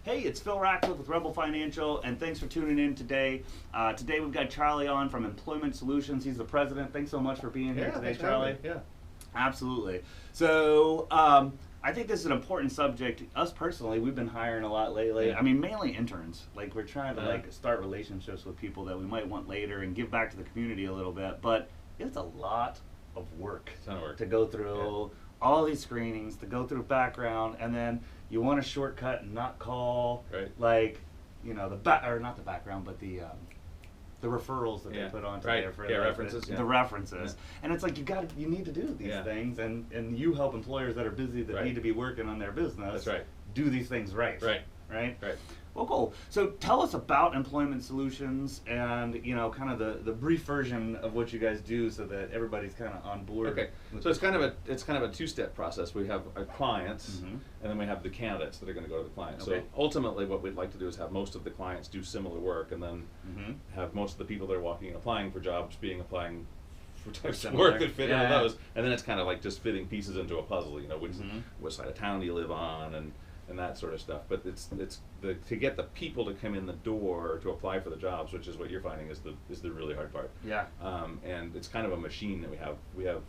Hey, it's Phil Ratcliffe with Rebel Financial, and thanks for tuning in today. Today we've got Charlie on from Employment Solutions. He's the president. Thanks so much for being here today, Charlie. Yeah. Absolutely. So I think this is an important subject. Us personally, we've been hiring a lot lately. Yeah. I mean, mainly interns. Like, we're trying to start relationships with people that we might want later and give back to the community a little bit. But it's a lot of work, to go through all these screenings, to go through background, and then you want a shortcut and not call like, you know, not the background, but the referrals that they put on there for references. The references. And it's like you need to do these things, and you help employers that are busy that need to be working on their business do these things right. Right? Well, cool. So tell us about Employment Solutions and, you know, kind of the brief version of what you guys do so that everybody's kind of on board. Okay. So it's kind of a two-step process. We have our clients, and then we have the candidates that are going to go to the clients. Okay. So ultimately what we'd like to do is have most of the clients do similar work, and then have most of the people that are walking and applying for jobs applying for types of work that fit into those. And then it's kind of like just fitting pieces into a puzzle, you know, which side of town do you live on, and that sort of stuff. But it's to get the people to come in the door to apply for the jobs, which is what you're finding is the really hard part. Yeah. And it's kind of a machine that we have. We have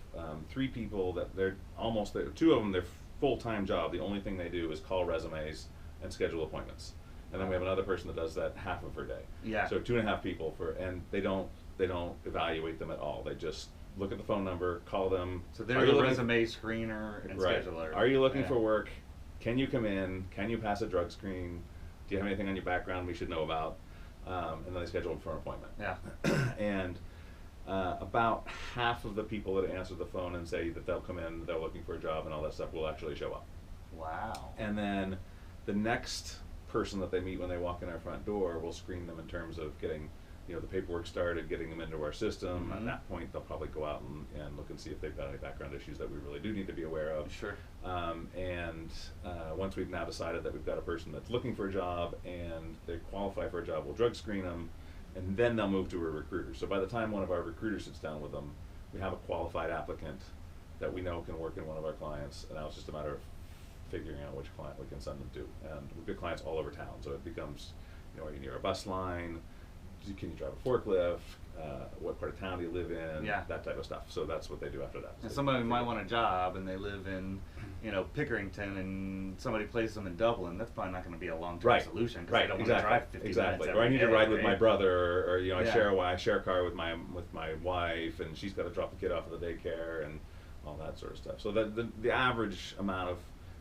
3 people that they're 2 of them, their full-time job, the only thing they do is call resumes and schedule appointments. And then we have another person that does that half of her day. Yeah. So 2.5 people and they don't evaluate them at all. They just look at the phone number, call them. So they're the resume screener and scheduler. Are you looking for work? Can you come in? Can you pass a drug screen? Do you have anything on your background we should know about? And then they schedule them for an appointment. Yeah. And about half of the people that answer the phone and say that they'll come in, they're looking for a job and all that stuff, will actually show up. Wow. And then the next person that they meet when they walk in our front door, will screen them in terms of getting, you know, the paperwork started, getting them into our system. At that point, they'll probably go out and look and see if they've got any background issues that we really do need to be aware of. Sure. Once we've now decided that we've got a person that's looking for a job and they qualify for a job, we'll drug screen them, and then they'll move to a recruiter. So by the time one of our recruiters sits down with them, we have a qualified applicant that we know can work in one of our clients, and now it's just a matter of figuring out which client we can send them to. And we've got clients all over town, so it becomes, you know, are you near a bus line? Can you drive a forklift? What part of town do you live in? Yeah. That type of stuff. So that's what they do after that. And somebody might want a job and they live in, you know, Pickerington, and somebody places them in Dublin. That's probably not going to be a long-term solution because they don't want to drive 50 minutes Or I need to ride with my brother, or you know, Yeah. I share a car with my wife, and she's got to drop the kid off at the daycare and all that sort of stuff. So the average amount of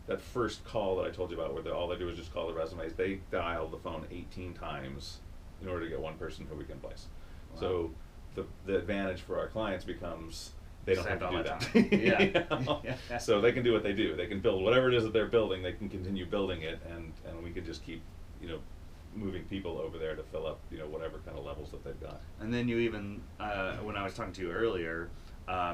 that first call that I told you about, where all they do is just call the resumes, they dial the phone 18 times in order to get one person who we can place. Wow. So the advantage for our clients becomes they don't have to do that. Yeah. You know? So they can do what they do. They can build whatever it is that they're building. They can continue building it, and we can just keep, you know, moving people over there to fill up, you know, whatever kind of levels that they've got. And then you even, when I was talking to you earlier,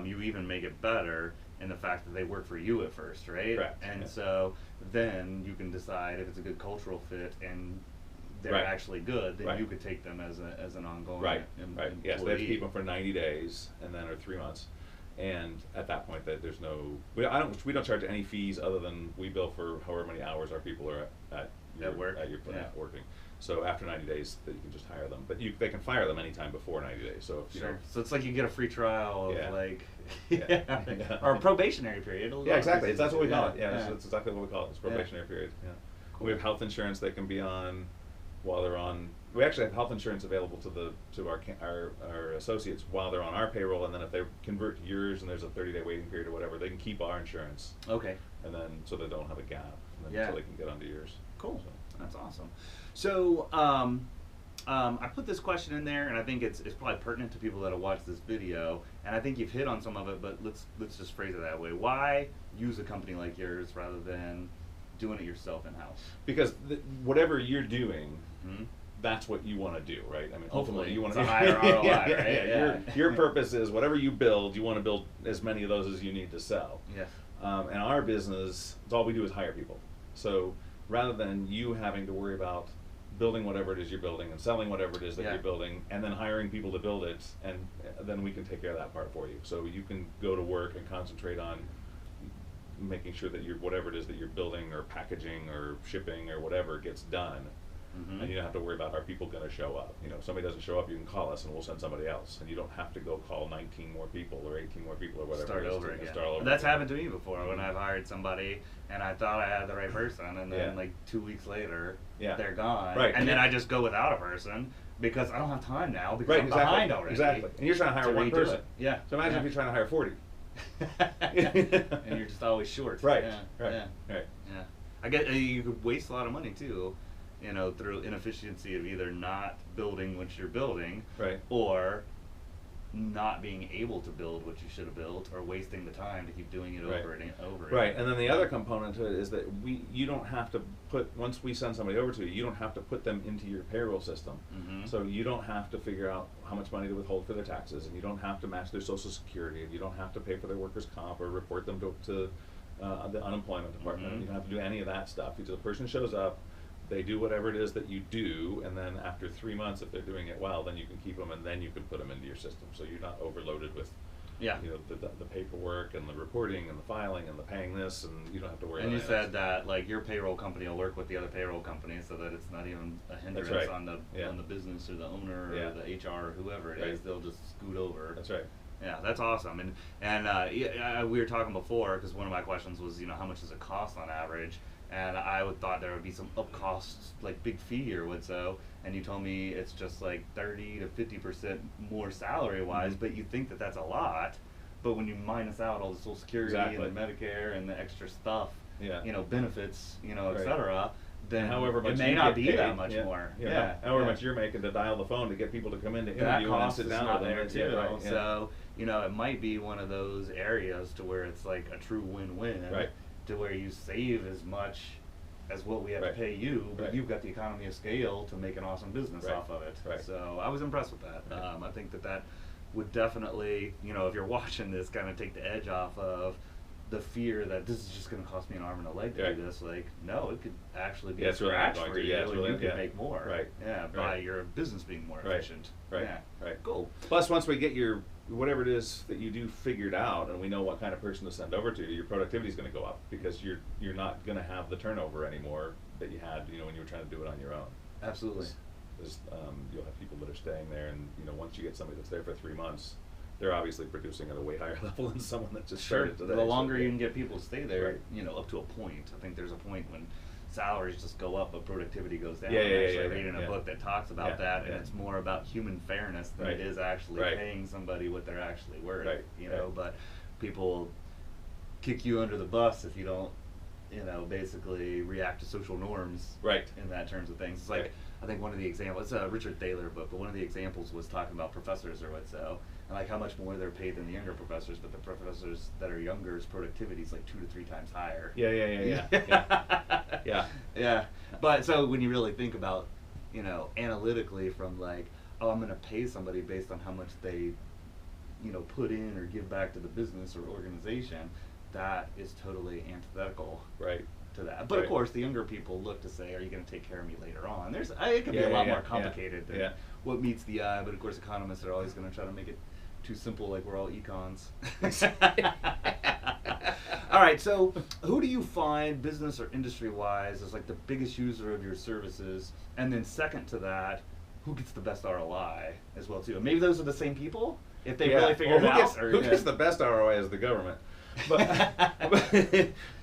you even make it better in the fact that they work for you at first, right? Correct. And so then you can decide if it's a good cultural fit and they're actually good, then you could take them as an ongoing employee. Yes, they have to keep them for 90 days and then or 3 months. And at that point, that there's no, we don't charge any fees other than we bill for however many hours our people are at your plant working. So after 90 days, that you can just hire them. But they can fire them anytime before 90 days. So if, you know, so it's like you get a free trial of or a probationary period. Yeah, exactly. That's what we call it. Yeah, that's exactly what we call it. It's probationary period. Yeah. Cool. We have health insurance they can be on while they're on. We actually have health insurance available to our associates while they're on our payroll, and then if they convert to yours and there's a 30-day waiting period or whatever, they can keep our insurance. Okay. And then so they don't have a gap, and then so they can get onto yours. Cool. So. That's awesome. So I put this question in there, and I think it's probably pertinent to people that have watched this video, and I think you've hit on some of it, but let's just phrase it that way. Why use a company like yours rather than doing it yourself in-house? Because whatever you're doing, that's what you want to do, right? I mean, ultimately you want to higher ROI, right? Your purpose is whatever you build, you want to build as many of those as you need to sell. Yes. And our business, all we do is hire people. So rather than you having to worry about building whatever it is you're building and selling whatever it is that you're building and then hiring people to build it, and then we can take care of that part for you. So you can go to work and concentrate on making sure that whatever it is that you're building or packaging or shipping or whatever gets done. And you don't have to worry about, are people going to show up? If somebody doesn't show up, you can call us and we'll send somebody else, and you don't have to go call 19 more people or 18 more people or whatever. Start over again. Start over That's again. happened to me before when I've hired somebody and I thought I had the right person, and then like 2 weeks later, they're gone. Right. And then I just go without a person because I don't have time now because I'm behind already. Exactly. And you're trying to hire one person. Yeah. So imagine if you're trying to hire 40. And you're just always short. Right. Yeah. Right. Yeah. Right. Yeah. I get you could waste a lot of money too, through inefficiency of either not building what you're building, right, or not being able to build what you should have built, or wasting the time to keep doing it over and over. Right. And then the other component to it is that you don't have to once we send somebody over to you, you don't have to put them into your payroll system. So you don't have to figure out how much money to withhold for their taxes, and you don't have to match their Social Security, and you don't have to pay for their workers' comp or report them to the unemployment department. You don't have to do any of that stuff. The person shows up, they do whatever it is that you do, and then after 3 months, if they're doing it well, then you can keep them, and then you can put them into your system. So you're not overloaded with the paperwork and the reporting and the filing and the paying this, and you don't have to worry about it. And you said that like your payroll company will work with the other payroll companies so that it's not even a hindrance on the business or the owner or the HR or whoever it is. They'll just scoot over. That's right. Yeah, that's awesome. And we were talking before, because one of my questions was, how much does it cost on average? And I thought there would be some up costs, like big fee or so. And you told me it's just like 30 to 50% more salary wise, but you think that that's a lot. But when you minus out all the Social Security and the Medicare and the extra stuff, benefits, et cetera, then however much it may not be that much more. However much you're making to dial the phone to get people to come in to interview and sit down with them. Too. Right, so, it might be one of those areas to where it's like a true win-win. Right. To where you save as much as what we have to pay you, but you've got the economy of scale to make an awesome business off of it. Right. So I was impressed with that. I think that would definitely, if you're watching this, kind of take the edge off of the fear that this is just going to cost me an arm and a leg to do this. Like, no, it could actually be a scratch for you, and you could make more. Right. Yeah, by your business being more efficient. Right. Yeah. Right. Cool. Plus, once we get your whatever it is that you do figured out, and we know what kind of person to send over to you, your productivity is going to go up because you're not going to have the turnover anymore that you had, when you were trying to do it on your own. Absolutely. You'll have people that are staying there, and once you get somebody that's there for 3 months, they're obviously producing at a way higher level than someone that just started today. The longer you can get people to stay there, up to a point. I think there's a point when salaries just go up, but productivity goes down. I'm actually reading a book that talks about that, and it's more about human fairness than it is actually paying somebody what they're actually worth. But people kick you under the bus if you don't, basically react to social norms. In that terms of things, it's like I think one of the examples, it's a Richard Thaler book, but one of the examples was talking about professors or so, and like how much more they're paid than the younger professors, but the professors that are younger, productivity is like 2 to 3 times higher. Yeah. But so when you really think about, analytically from like, oh, I'm going to pay somebody based on how much they, put in or give back to the business or organization, that is totally antithetical. To that. But of course, the younger people look to say, are you going to take care of me later on? It can be a lot more complicated than what meets the eye, but of course economists are always going to try to make it too simple, like we're all econs. All right, so who do you find business or industry-wise as like the biggest user of your services? And then second to that, who gets the best ROI as well too? And maybe those are the same people if they really figure it out. Who gets the best ROI is the government.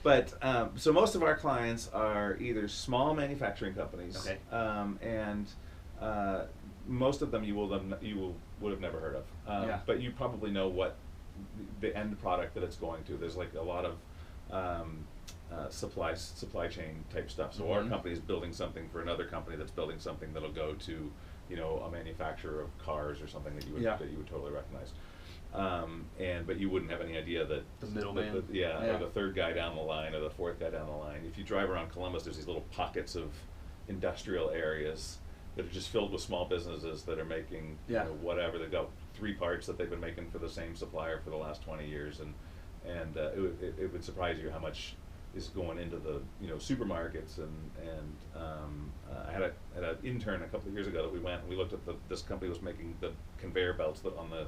But so most of our clients are either small manufacturing companies, and most of them you would have never heard of. But you probably know what the end product that it's going to. There's like a lot of supply chain type stuff. So our company is building something for another company that's building something that'll go to a manufacturer of cars or something that you would totally recognize. But you wouldn't have any idea that the middleman, or the third guy down the line, or the fourth guy down the line. If you drive around Columbus, there's these little pockets of industrial areas that are just filled with small businesses that are making whatever. They've got 3 parts that they've been making for the same supplier for the last 20 years, and it would surprise you how much is going into the supermarkets. I had an intern a couple of years ago that we went and we looked at this company was making the conveyor belts that on the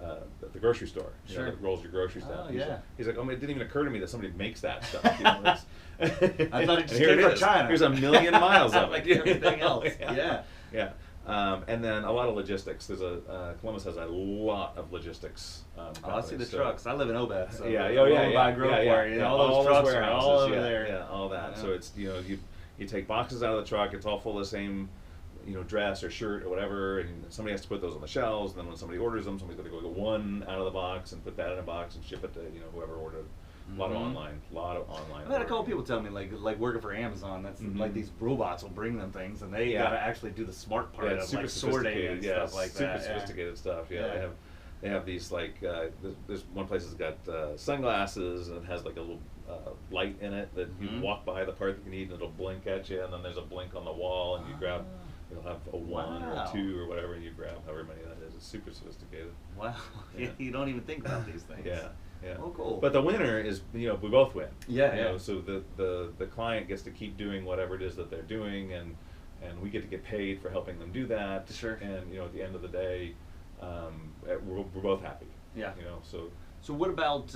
at the grocery store, you know, Sure. that rolls your groceries down. Oh, yeah. He's like, oh, it didn't even occur to me that somebody makes that stuff. You know, I thought it just and here came from is. China. Here's a million miles of it. Like everything else. Yeah. Yeah. And then a lot of logistics. There's Columbus has a lot of logistics. I see the companies, so- trucks. I live in Obed, so yeah, by Grove Quarry, and all those trucks are all over there. Yeah, all that. Yeah. So it's, you know, you take boxes out of the truck. It's all full of the same, you know, dress or shirt or whatever, and somebody has to put those on the shelves. And then when somebody orders them, somebody's got to go get one out of the box and put that in a box and ship it to, you know, whoever ordered. A lot of online. I've had a couple people tell me, like working for Amazon, that's like these robots will bring them things, and they gotta actually do the smart part of like sorting and stuff like that. Super sophisticated stuff. Yeah, they have these like there's one place that's got sunglasses and it has like a little light in it that you walk by the part that you need and it'll blink at you, and then there's a blink on the wall and you grab. You'll have a 1 or a 2 or whatever, and you grab however many that is. It's super sophisticated. Wow. Yeah. You don't even think about these things. Yeah. Yeah. Oh, cool. But the winner is, you know, we both win. Yeah, You yeah. know, so the client gets to keep doing whatever it is that they're doing, and we get to get paid for helping them do that. Sure. And you know, at the end of the day, we're both happy. Yeah. You know, so. So what about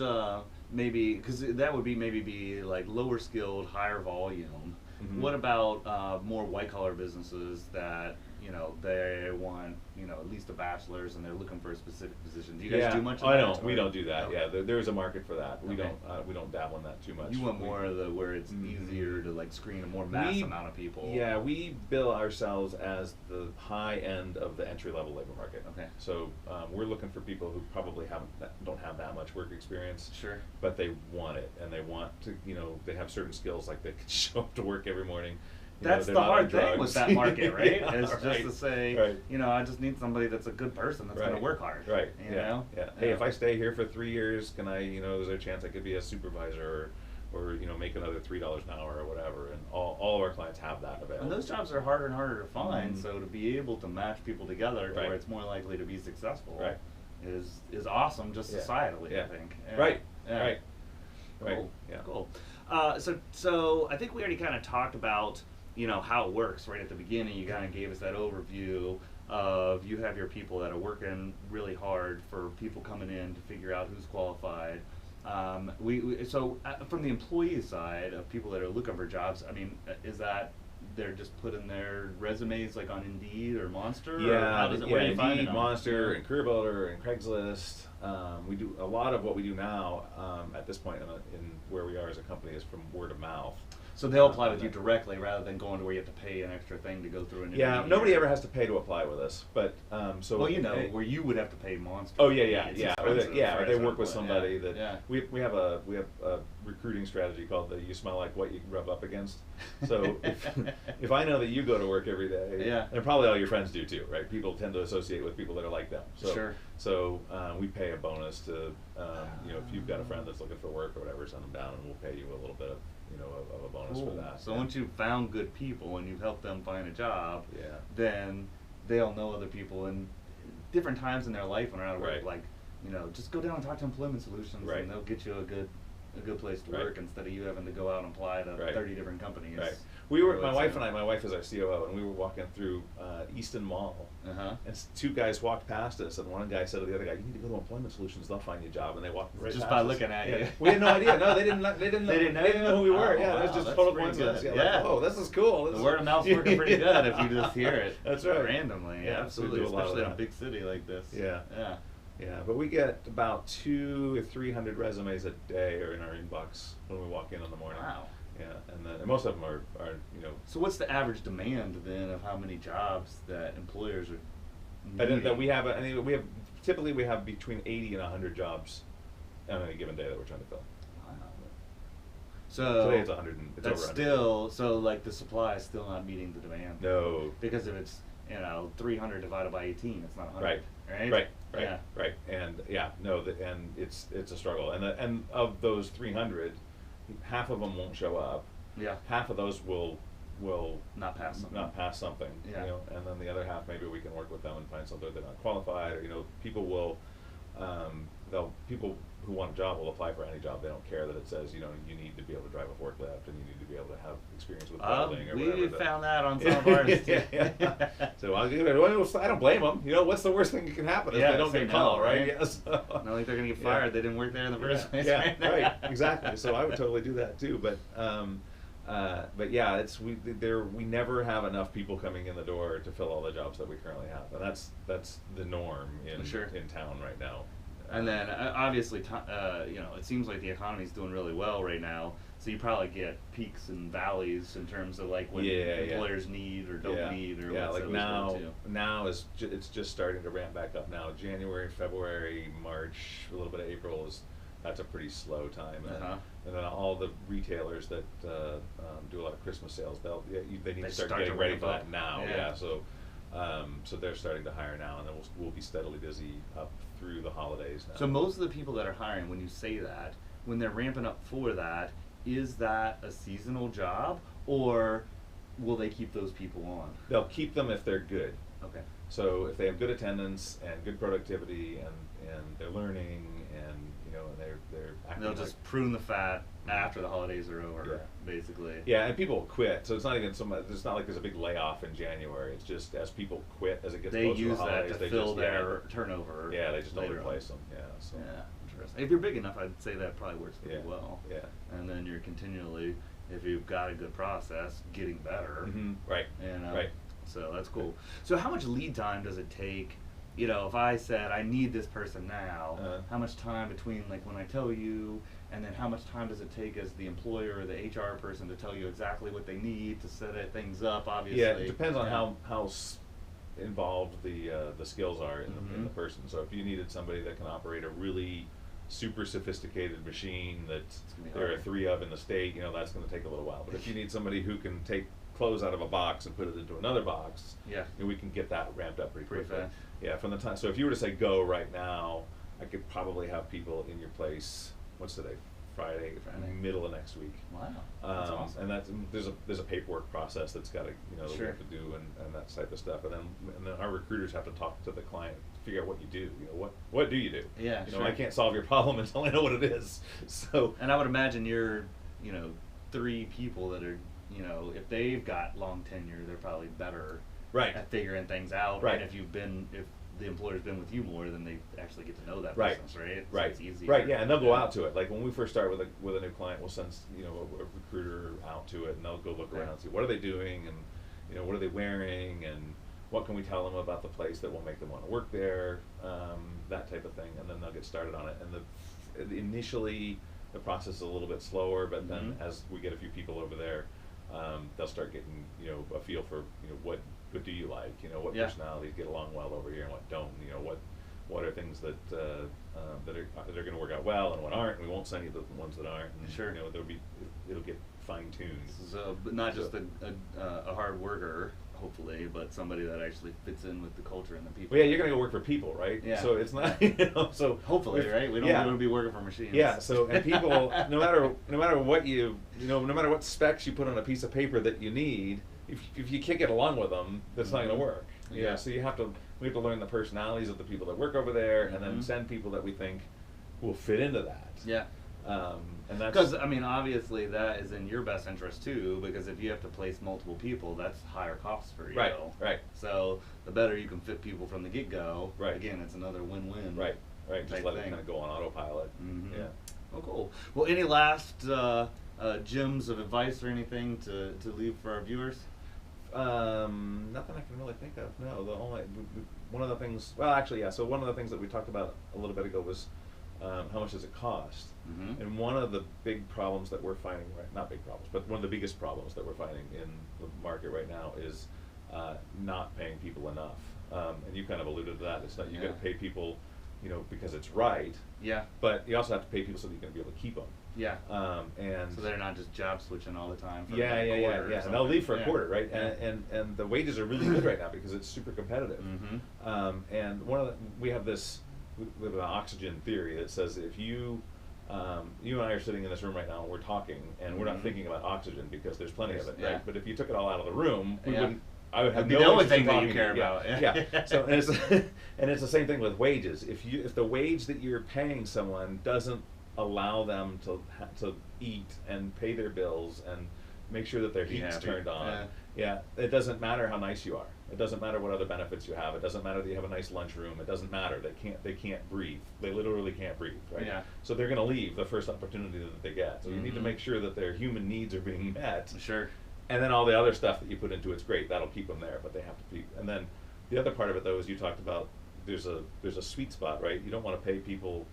maybe, because that would be like lower skilled, higher volume. Mhm. What about more white collar businesses that, you know, they want, you know, at least a bachelor's and they're looking for a specific position? Do you guys do much of I that? don't. We or- don't do that. Okay. Yeah, there's a market for that. We Okay. don't dabble in that too much. You want more of the where it's easier to like screen a more mass amount of people. Yeah, we bill ourselves as the high end of the entry level labor market. Okay. So we're looking for people who probably don't have that much work experience. Sure. But they want it, and they want to, you know, they have certain skills, like they can show up to work every morning. You know, That's they're the not on hard thing drugs. with that market, right? Yeah, Is just right, to say, right. you know, I just need somebody that's a good person that's going to work hard. Right. You yeah. know? Yeah. Hey, if I stay here for 3 years, can I, you know, is there a chance I could be a supervisor or you know, make another $3 an hour or whatever? And all of our clients have that available. And those jobs are harder and harder to find, so to be able to match people together to Right. where it's more likely to be successful Right. is awesome, just Yeah. societally, Yeah. I think. Right. Yeah. Right. Cool. Right. Yeah. Cool. So I think we already kind of talked about, you know, how it works right at the beginning. You kind of gave us that overview of you have your people that are working really hard for people coming in to figure out who's qualified. So from the employee side of people that are looking for jobs, I mean, is that they're just putting their resumes like on Indeed or Monster? Or Yeah, how does it, where do you find Indeed, it on? Monster, and Career Builder, and Craigslist. We do a lot of what we do now at this point in where we are as a company is from word of mouth. So they'll apply with you directly rather than going to where you have to pay an extra thing to go through an Yeah, intermediary. nobody ever has to pay to apply with us, but so. Well, you know, where you would have to pay Monster. Oh yeah, It's or expensive for they us to work with employ, somebody yeah, that yeah. we have a recruiting strategy called the "You smell like what you rub up against." So if I know that you go to work every day, Yeah. and probably all your friends do too, right? People tend to associate with people that are like them. So, Sure. So we pay a bonus to you know, if you've got a friend that's looking for work or whatever, send them down, and we'll pay you a little bit of, you know, of a bonus for that. So yeah. once you've found good people and you've helped them find a job, Yeah. then they'll know other people in different times in their life when they're out of work. Right. Like, you know, just go down and talk to Employment Solutions, Right. and they'll get you a good place to Right. work instead of you having to go out and apply to Right. 30 different companies. Right. We were, So my it's, wife and I, my wife is our COO, and we were walking through Easton Mall, Uh-huh. and two guys walked past us, and one guy said to the other guy, "You need to go to Employment Solutions; they'll find you a job." And they walked right Just past by us. looking at Yeah. you. We had no idea. No, they didn't. They didn't know who we were. Oh, Yeah, it was wow, just that's total pretty coincidence. good. Yeah. Yeah. Like, oh, this is cool. This The is- word of mouth's working pretty good if you just hear it. That's right. Randomly, Yeah, absolutely, we do a lot of especially in a that. big city like this. Yeah. Yeah. Yeah, but we get about 200 or 300 resumes a day are in our inbox when we walk in the morning. Wow. Yeah, and most of them are you know. So what's the average demand then of how many jobs that employers are That needing? we have, typically we have between 80 and 100 jobs on any given day that we're trying to fill. Wow. So Today it's 100. It's that's over 100. still, so like the supply is still not meeting the demand. No. Because if it's, you know, 300 divided by 18, it's not 100. Right. Right. Right. Yeah. Right. And yeah, no, and it's a struggle. And of those 300, half of them won't show up. Yeah. Half of those will Not pass something. not pass something. Yeah. You know, and then the other half, maybe we can work with them and find something they're not qualified, or you know, people will people who want a job will apply for any job. They don't care that it says, you know, you need to be able to drive a forklift and you need to be able to have experience with welding or whatever. We found that on some of ours too. So I don't blame them. You know, what's the worst thing that can happen if they don't get a call, right? Yes. Not like they're gonna get fired. They didn't work there in the first place. Yeah, right. Exactly. So I would totally do that too. But yeah, we never have enough people coming in the door to fill all the jobs that we currently have, and that's the norm in town right now. And then obviously, you know, it seems like the economy's doing really well right now. So you probably get peaks and valleys in terms of like what employers need or don't need, or like now it's just starting to ramp back up now. January, February, March, a little bit of April that's a pretty slow time. And then all the retailers that do a lot of Christmas sales, they need to start getting ready for that now. So they're starting to hire now, and then we'll be steadily busy up through the holidays now. So most of the people that are hiring, when you say that, when they're ramping up for that, is that a seasonal job, or will they keep those people on? They'll keep them if they're good. Okay. So if they have good attendance and good productivity and they're learning and you know and they're acting, they'll just prune the fat after the holidays are over, basically. Yeah, and people quit, so it's not even so much. It's not like there's a big layoff in January. It's just as people quit, as it gets closer to the holidays, they fill their turnover. Yeah, they just don't replace them. Yeah. So. Yeah, interesting. If you're big enough, I'd say that probably works pretty well. Yeah. And then you're continually, if you've got a good process, getting better. Right. And right. So that's cool. So how much lead time does it take? You know, if I said I need this person now, how much time between like when I tell you, and then how much time does it take as the employer or the HR person to tell you exactly what they need to set things up? Obviously. Yeah, it depends on how involved the skills are in the person. So if you needed somebody that can operate a really super sophisticated machine that there are 3 of in the state, you know, that's going to take a little while. But if you need somebody who can take clothes out of a box and put it into another box, and we can get that ramped up pretty quickly. Fast. Yeah, from the time. So if you were to say go right now, I could probably have people in your place. What's today? Friday. Middle of next week. Wow, that's awesome. And there's a paperwork process that's got to that we have to do and that type of stuff. And then our recruiters have to talk to the client, figure out what you do. You know, what do you do? Yeah, you know, I can't solve your problem until I know what it is. So. And I would imagine you're, 3 people that are, if they've got long tenure, they're probably better at figuring things out. Right. And if the employer's been with you more, then they actually get to know that right. business, right? So right. It's easier. Right. Yeah, and they'll go out to it. Like when we first start with a new client, we'll send a recruiter out to it, and they'll go look around and see what are they doing, and what are they wearing, and what can we tell them about the place that will make them want to work there, that type of thing, and then they'll get started on it. And initially the process is a little bit slower, but then as we get a few people over there, they'll start getting a feel for what do you like, what personalities get along well over here and what don't, what are things that that are going to work out well and what aren't, and we won't send you the ones that aren't, and it'll get fine-tuned. So but not just a hard worker, hopefully, but somebody that actually fits in with the culture and the people. Well, yeah, you're going to go work for people, right? Yeah. So it's not, so hopefully, right? We don't want to be working for machines. Yeah. So and people, no matter what no matter what specs you put on a piece of paper that you need, if you can't get along with them, that's not going to work. Yeah. So we have to learn the personalities of the people that work over there, and then send people that we think will fit into that. Yeah. And that's because obviously that is in your best interest too, because if you have to place multiple people, that's higher costs for you. Right. Right. So the better you can fit people from the get-go. Right. Again, it's another win-win. Right. Right. Just let it kind of go on autopilot. Yeah. Oh, cool. Well, any last gems of advice or anything to leave for our viewers? Nothing I can really think of. No, one of the things. Well, actually, yeah. So one of the things that we talked about a little bit ago was how much does it cost? And one of the big problems that we're finding, not big problems, but one of the biggest problems that we're finding in the market right now is not paying people enough. And you kind of alluded to that. It's not you got to pay people, because it's right. Yeah. But you also have to pay people so that you're going to be able to keep them. Yeah. And so they're not just job switching all the time. For yeah. And they'll leave for a quarter, right? Yeah. And the wages are really good right now because it's super competitive. And we have an oxygen theory that says if you and I are sitting in this room right now and we're talking and we're not thinking about oxygen because there's plenty of it, right? But if you took it all out of the room, I would have That'd be no the only interest in thing that you talking care to about. Yeah. So and it's the same thing with wages. If the wage that you're paying someone doesn't allow them to eat and pay their bills and make sure that their heat's turned on, it doesn't matter how nice you are. It doesn't matter what other benefits you have. It doesn't matter that you have a nice lunchroom. It doesn't matter. They can't breathe. They literally can't breathe, right? Yeah. So they're going to leave the first opportunity that they get. So you need to make sure that their human needs are being met. Sure. And then all the other stuff that you put into it's great. That'll keep them there, but they have to be. And then the other part of it, though, is you talked about there's a sweet spot, right? You don't want to pay people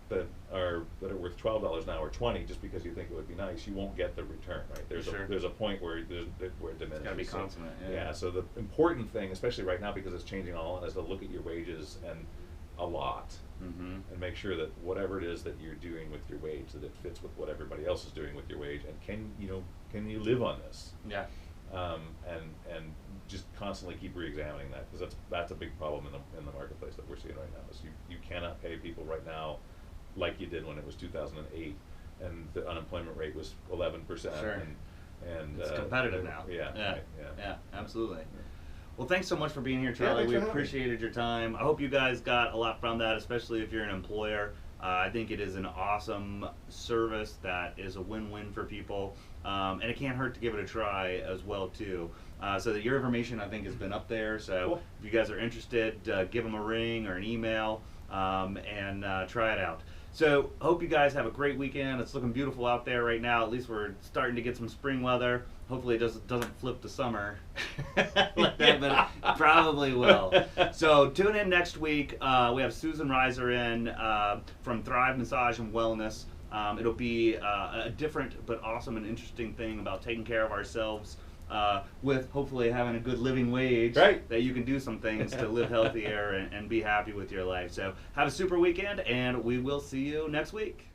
that are worth $12 an hour, 20, just because you think it would be nice. You won't get the return, right? There's a point where it diminishes. It's got to be consummate. Yeah. So the important thing, especially right now because it's changing all, is to look at your wages and a lot, and make sure that whatever it is that you're doing with your wage, that it fits with what everybody else is doing with your wage, and can you live on this? Yeah. And just constantly keep re-examining that, because that's a big problem in the marketplace that we're seeing right now. Is you cannot pay people right now like you did when it was 2008 and the unemployment rate was 11%. Sure. And it's competitive now. Yeah. Right, Yeah, absolutely. Well, thanks so much for being here, Charlie. We appreciated your time. I hope you guys got a lot from that, especially if you're an employer. I think it is an awesome service that is a win-win for people, and it can't hurt to give it a try as well too. So that your information, I think, has been up there. So cool. If you guys are interested, give them a ring or an email and try it out. So hope you guys have a great weekend. It's looking beautiful out there right now. At least we're starting to get some spring weather. Hopefully it doesn't flip to summer like that, but it probably will. So tune in next week. We have Susan Reiser in from Thrive Massage and Wellness. It'll be a different but awesome and interesting thing about taking care of ourselves with hopefully having a good living wage, right, that you can do some things to live healthier and be happy with your life. So have a super weekend, and we will see you next week.